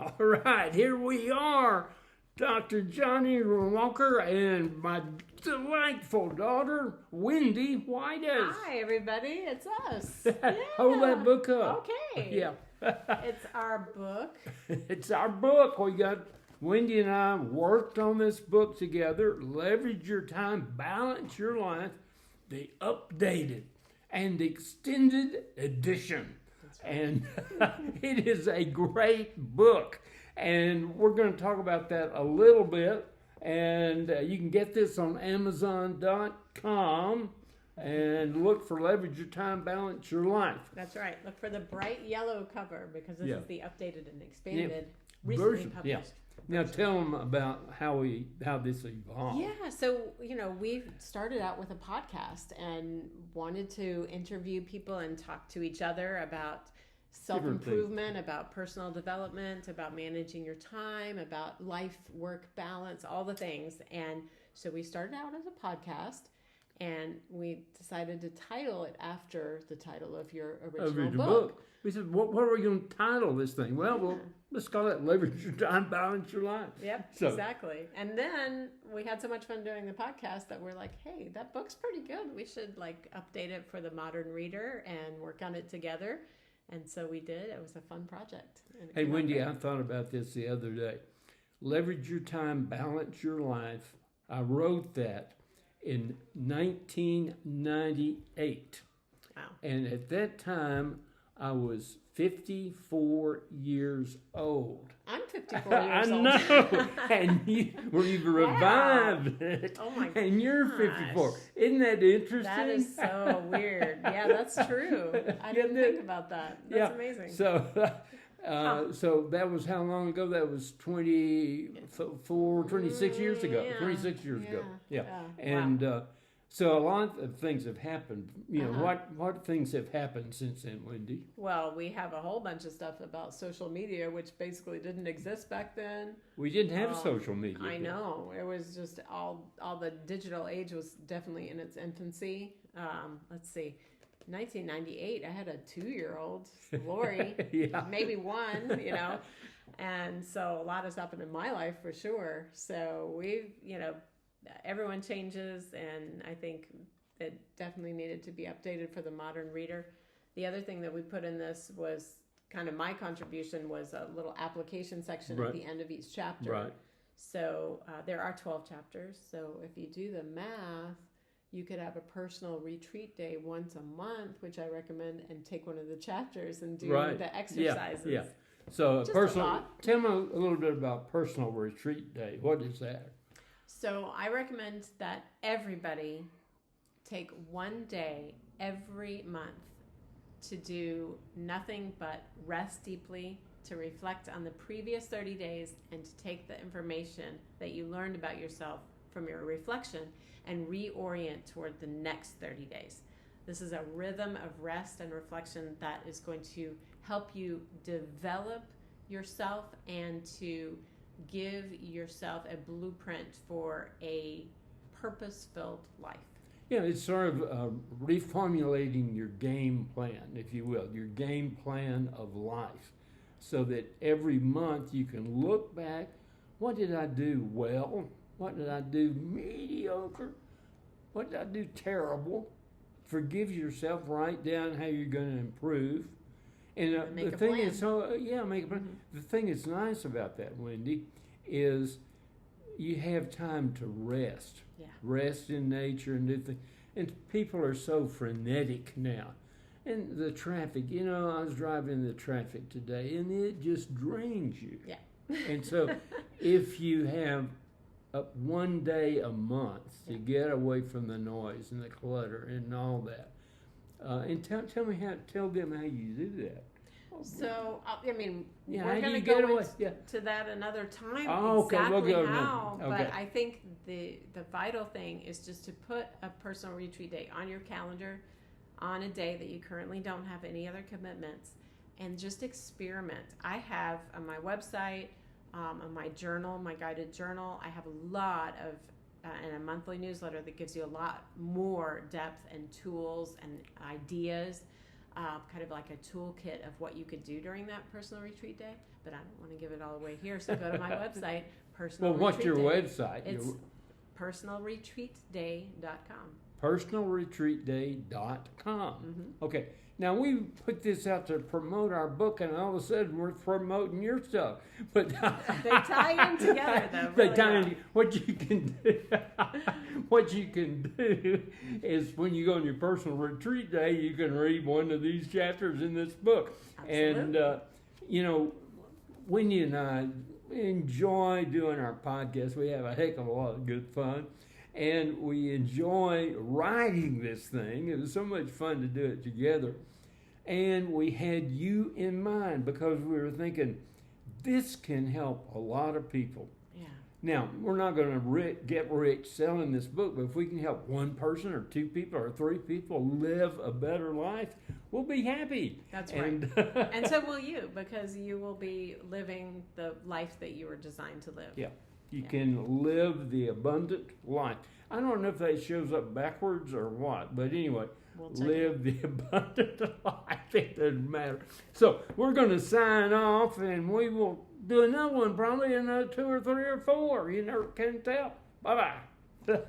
All right, here we are, Dr. Johnny Walker and my delightful daughter, Wendy Whitehouse. Hi, everybody. It's us. Hold that book up. Okay. Yeah. It's our book. It's our book. We got Wendy and I worked on this book together. Leverage Your Time, Balance Your Life, the updated and extended edition. And it is a great book. And we're going to talk about that a little bit. And you can get this on Amazon.com and look for Leverage Your Time, Balance Your Life. That's right. Look for the bright yellow cover because this is the updated and expanded, recently version. published. Yeah. Now tell them about how this evolved. Yeah, so we started out with a podcast and wanted to interview people and talk to each other about self-improvement, about personal development, about managing your time, about life-work balance, all the things. And so we started out as a podcast, and we decided to title it after the title of your original book. We said, what are we going to title this thing? Well, let's call it Leverage Your Time, Balance Your Life. Yep, exactly. And then we had so much fun doing the podcast that we're like, hey, that book's pretty good. We should update it for the modern reader and work on it together. And so we did. It was a fun project. Hey, Wendy, I thought about this the other day. Leverage Your Time, Balance Your Life. I wrote that in 1998. Wow. And at that time, I was 54 years old. I'm 54 years old. I know. And we've revived it. Oh my And you're 54. Isn't that interesting? That is so weird. Yeah, that's true. I didn't think about that. That's amazing. So, so that was how long ago? That was 26 years ago. Yeah. 26 years ago. Yeah. And so a lot of things have happened. What things have happened since then, Wendy? Well, we have a whole bunch of stuff about social media, which basically didn't exist back then. We didn't have social media. I know. It was just all the digital age was definitely in its infancy. Let's see. 1998, I had a 2-year-old, Lori, maybe one, and so a lot has happened in my life for sure. So we've, everyone changes, and I think it definitely needed to be updated for the modern reader. The other thing that we put in this was kind of my contribution was a little application section at the end of each chapter. Right. So there are 12 chapters. So if you do the math, you could have a personal retreat day once a month, which I recommend, and take one of the chapters and do the exercises. Yeah. So tell me a little bit about personal retreat day. What is that? So I recommend that everybody take one day every month to do nothing but rest deeply, to reflect on the previous 30 days, and to take the information that you learned about yourself from your reflection and reorient toward the next 30 days. This is a rhythm of rest and reflection that is going to help you develop yourself and to give yourself a blueprint for a purpose-filled life. Yeah, it's sort of reformulating your game plan, if you will, your game plan of life, so that every month you can look back, what did I do well? What did I do mediocre? What did I do terrible? Forgive yourself, write down how you're going to improve. And the thing is, make a plan. The thing that's nice about that, Wendy, is you have time to rest. Yeah. Rest in nature and do things. And people are so frenetic now. And the traffic, I was driving the traffic today, and it just drains you. Yeah. And so if you have one day a month to get away from the noise and the clutter and all that, and tell them how you do that. So, we're going to to go into that another time, exactly how. Okay. But I think the vital thing is just to put a personal retreat day on your calendar on a day that you currently don't have any other commitments, and just experiment. I have on my website, on my journal, my guided journal, I have a lot of, and a monthly newsletter that gives you a lot more depth and tools and ideas kind of like a toolkit of what you could do during that personal retreat day. But I don't want to give it all away here, so go to my website, Personal Well, what's your Retreat Day. website? It's personalretreatday.com. Personalretreatday.com. Mm-hmm. Okay. Now we put this out to promote our book, and all of a sudden we're promoting your stuff. But They tie in together, though. They Really tie well. in. What you can do, what you can do, is when you go on your personal retreat day, you can read one of these chapters in this book. Absolutely. And you know, Wendy and I enjoy doing our podcast. We have a heck of a lot of good fun. And we enjoy writing this thing. It was so much fun to do it together. And we had you in mind because we were thinking, this can help a lot of people. Yeah. Now, we're not going to get rich selling this book, but if we can help one person or two people or three people live a better life, we'll be happy. That's right. And so will you, because you will be living the life that you were designed to live. Yeah. You can live the abundant life. I don't know if that shows up backwards or what, but anyway, We'll check live the abundant life. It doesn't matter. So we're going to sign off, and we will do another one probably in 2 or 3 or 4. You never can tell. Bye-bye.